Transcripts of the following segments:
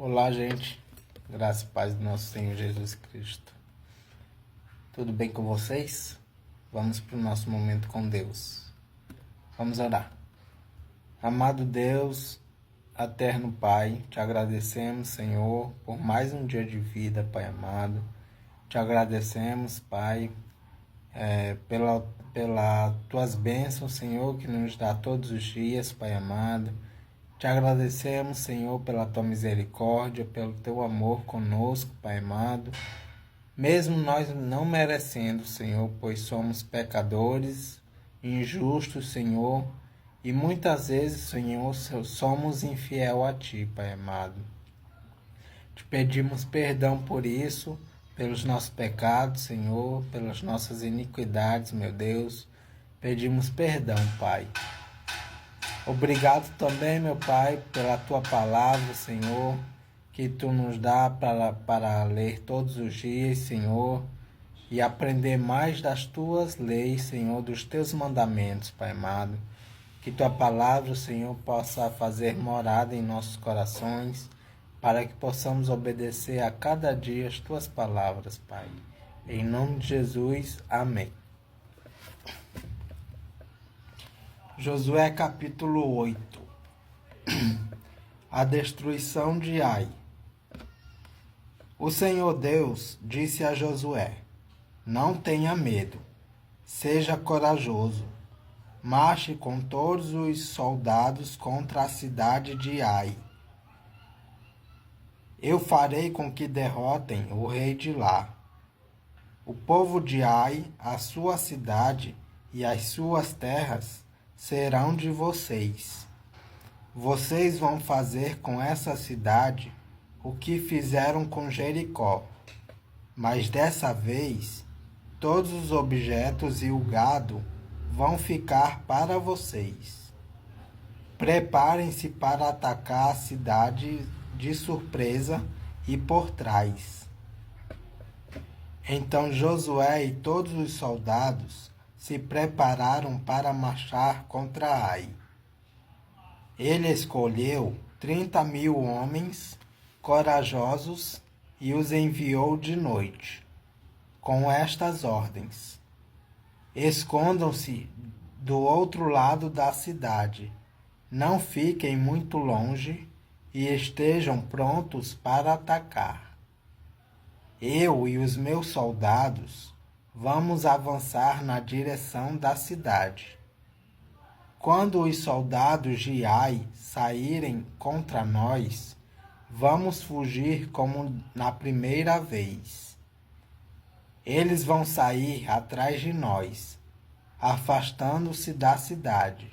Olá, gente. Graça e paz do nosso Senhor Jesus Cristo. Tudo bem com vocês? Vamos para o nosso momento com Deus. Vamos orar. Amado Deus, eterno Pai, te agradecemos, Senhor, por mais um dia de vida, Pai amado. Te agradecemos, Pai, pelas tuas bênçãos, Senhor, que nos dá todos os dias, Pai amado. Te agradecemos, Senhor, pela tua misericórdia, pelo teu amor conosco, Pai amado. Mesmo nós não merecendo, Senhor, pois somos pecadores, injustos, Senhor, e muitas vezes, Senhor, somos infiel a Ti, Pai amado. Te pedimos perdão por isso, pelos nossos pecados, Senhor, pelas nossas iniquidades, meu Deus. Pedimos perdão, Pai. Obrigado também, meu Pai, pela Tua palavra, Senhor, que Tu nos dá para ler todos os dias, Senhor, e aprender mais das Tuas leis, Senhor, dos Teus mandamentos, Pai amado. Que Tua palavra, Senhor, possa fazer morada em nossos corações, para que possamos obedecer a cada dia as Tuas palavras, Pai. Em nome de Jesus, amém. Josué capítulo 8. A destruição de Ai. O Senhor Deus disse a Josué: Não tenha medo, seja corajoso. Marche com todos os soldados contra a cidade de Ai. Eu farei com que derrotem o rei de lá. O povo de Ai, a sua cidade e as suas terras serão de vocês. Vocês vão fazer com essa cidade o que fizeram com Jericó. Mas dessa vez, todos os objetos e o gado vão ficar para vocês. Preparem-se para atacar a cidade de surpresa e por trás. Então Josué e todos os soldados se prepararam para marchar contra Ai. Ele escolheu 30.000 homens corajosos e os enviou de noite, com estas ordens: escondam-se do outro lado da cidade, não fiquem muito longe e estejam prontos para atacar. Eu e os meus soldados vamos avançar na direção da cidade. Quando os soldados de Ai saírem contra nós, vamos fugir como na primeira vez. Eles vão sair atrás de nós, afastando-se da cidade.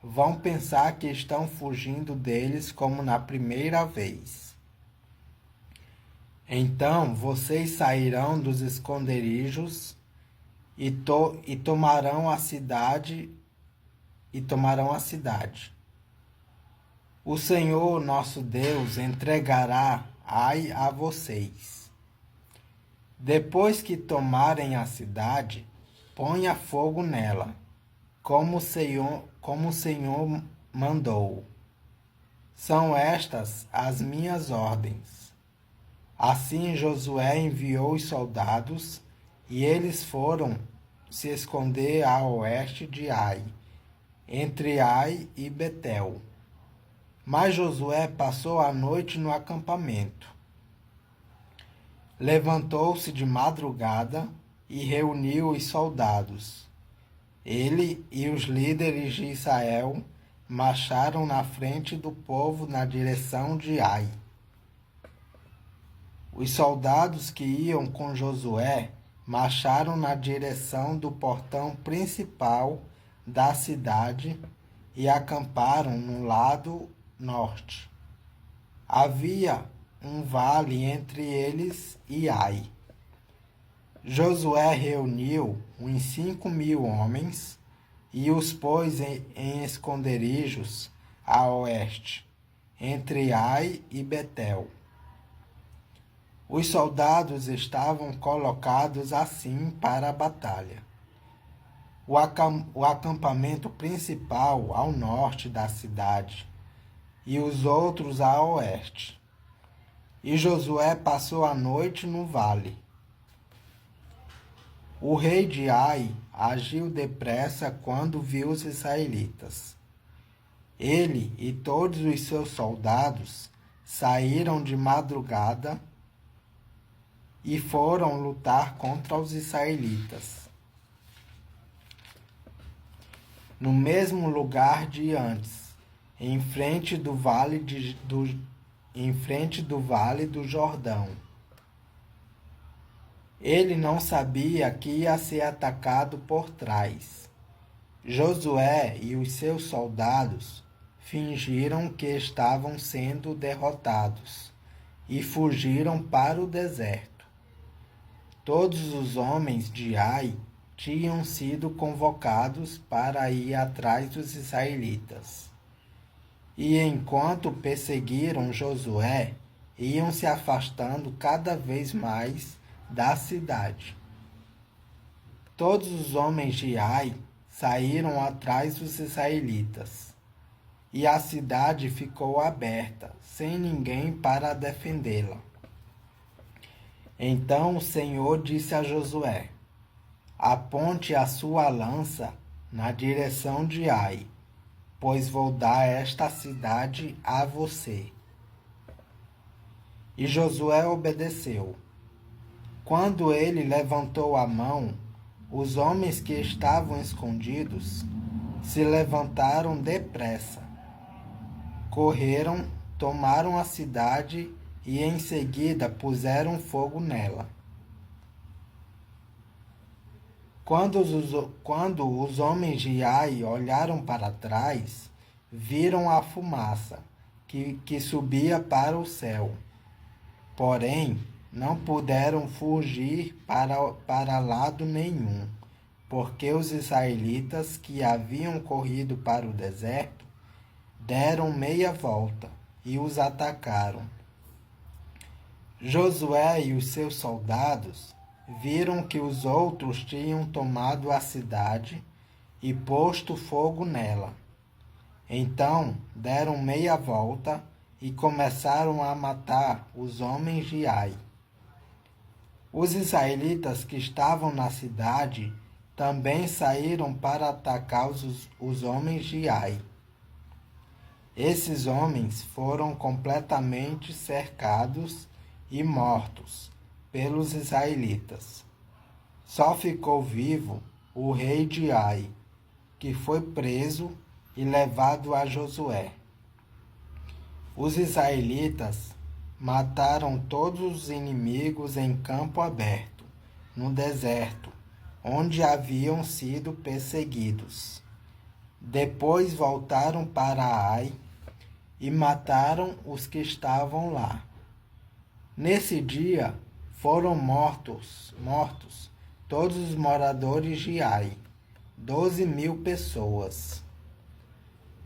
Vão pensar que estão fugindo deles como na primeira vez. Então vocês sairão dos esconderijos e tomarão a cidade. O Senhor, nosso Deus, entregará Ai a vocês. Depois que tomarem a cidade, ponha fogo nela, como o Senhor mandou. São estas as minhas ordens. Assim Josué enviou os soldados, e eles foram se esconder a oeste de Ai, entre Ai e Betel. Mas Josué passou a noite no acampamento. Levantou-se de madrugada e reuniu os soldados. Ele e os líderes de Israel marcharam na frente do povo na direção de Ai. Os soldados que iam com Josué marcharam na direção do portão principal da cidade e acamparam no lado norte. Havia um vale entre eles e Ai. Josué reuniu uns 5.000 homens e os pôs em esconderijos a oeste, entre Ai e Betel. Os soldados estavam colocados assim para a batalha. O acampamento principal ao norte da cidade e os outros a oeste. E Josué passou a noite no vale. O rei de Ai agiu depressa quando viu os israelitas. Ele e todos os seus soldados saíram de madrugada e foram lutar contra os israelitas, no mesmo lugar de antes, em frente do vale do Jordão. Ele não sabia que ia ser atacado por trás. Josué e os seus soldados fingiram que estavam sendo derrotados e fugiram para o deserto. Todos os homens de Ai tinham sido convocados para ir atrás dos israelitas. E enquanto perseguiram Josué, iam se afastando cada vez mais da cidade. Todos os homens de Ai saíram atrás dos israelitas, e a cidade ficou aberta, sem ninguém para defendê-la. Então o Senhor disse a Josué: aponte a sua lança na direção de Ai, pois vou dar esta cidade a você. E Josué obedeceu. Quando ele levantou a mão, os homens que estavam escondidos se levantaram depressa. Correram, tomaram a cidade e em seguida puseram fogo nela. Quando os homens de Ai olharam para trás, viram a fumaça que subia para o céu. Porém, não puderam fugir para lado nenhum, porque os israelitas que haviam corrido para o deserto deram meia volta e os atacaram. Josué e os seus soldados viram que os outros tinham tomado a cidade e posto fogo nela. Então deram meia volta e começaram a matar os homens de Ai. Os israelitas que estavam na cidade também saíram para atacar os homens de Ai. Esses homens foram completamente cercados e mortos pelos israelitas. Só ficou vivo o rei de Ai, que foi preso e levado a Josué. Os israelitas mataram todos os inimigos em campo aberto, no deserto, onde haviam sido perseguidos. Depois voltaram para Ai e mataram os que estavam lá. Nesse dia foram mortos todos os moradores de Ai, 12.000 pessoas.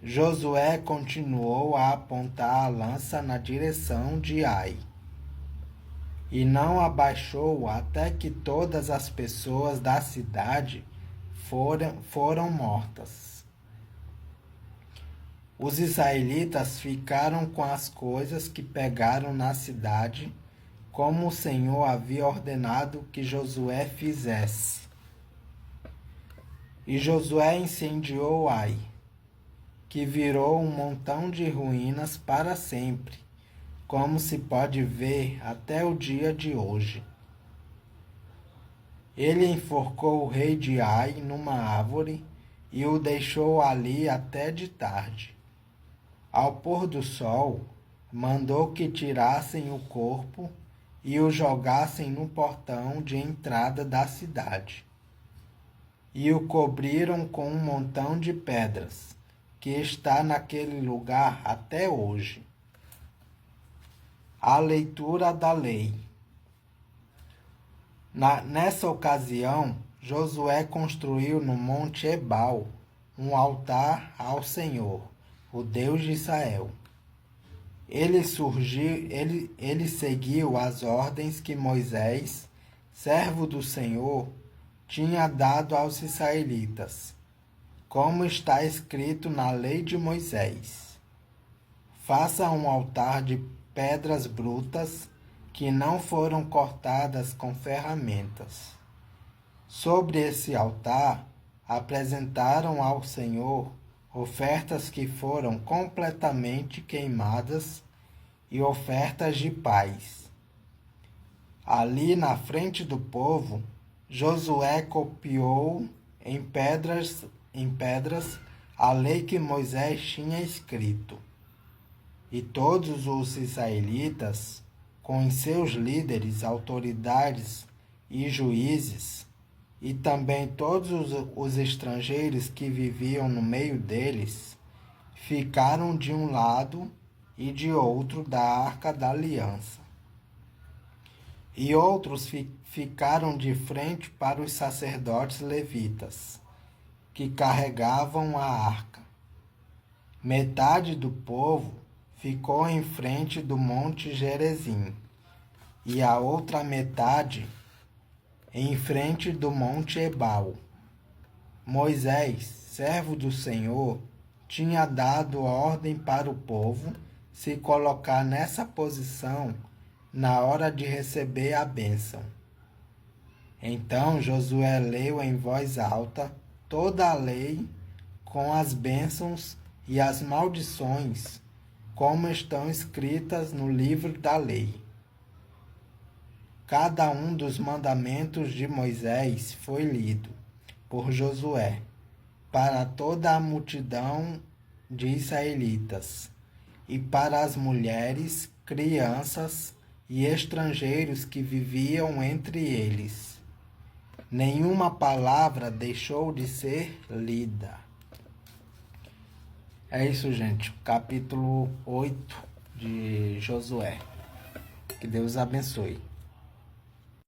Josué continuou a apontar a lança na direção de Ai, e não abaixou até que todas as pessoas da cidade foram mortas. Os israelitas ficaram com as coisas que pegaram na cidade, como o Senhor havia ordenado que Josué fizesse. E Josué incendiou Ai, que virou um montão de ruínas para sempre, como se pode ver até o dia de hoje. Ele enforcou o rei de Ai numa árvore e o deixou ali até de tarde. Ao pôr do sol, mandou que tirassem o corpo e o jogassem no portão de entrada da cidade. E o cobriram com um montão de pedras, que está naquele lugar até hoje. A leitura da lei. Nessa ocasião, Josué construiu no Monte Ebal um altar ao Senhor, o Deus de Israel. Ele seguiu as ordens que Moisés, servo do Senhor, tinha dado aos israelitas, como está escrito na lei de Moisés. Faça um altar de pedras brutas que não foram cortadas com ferramentas. Sobre esse altar, apresentaram ao Senhor ofertas que foram completamente queimadas e ofertas de paz. Ali na frente do povo, Josué copiou em pedras a lei que Moisés tinha escrito. E todos os israelitas, com seus líderes, autoridades e juízes, e também todos os estrangeiros que viviam no meio deles, ficaram de um lado e de outro da arca da aliança. E outros ficaram de frente para os sacerdotes levitas, que carregavam a arca. Metade do povo ficou em frente do monte Gerizim, e a outra metade em frente do monte Ebal. Moisés, servo do Senhor, tinha dado ordem para o povo se colocar nessa posição na hora de receber a bênção. Então Josué leu em voz alta toda a lei com as bênçãos e as maldições, como estão escritas no livro da lei. Cada um dos mandamentos de Moisés foi lido por Josué para toda a multidão de israelitas e para as mulheres, crianças e estrangeiros que viviam entre eles. Nenhuma palavra deixou de ser lida. É isso, gente. Capítulo 8 de Josué. Que Deus abençoe.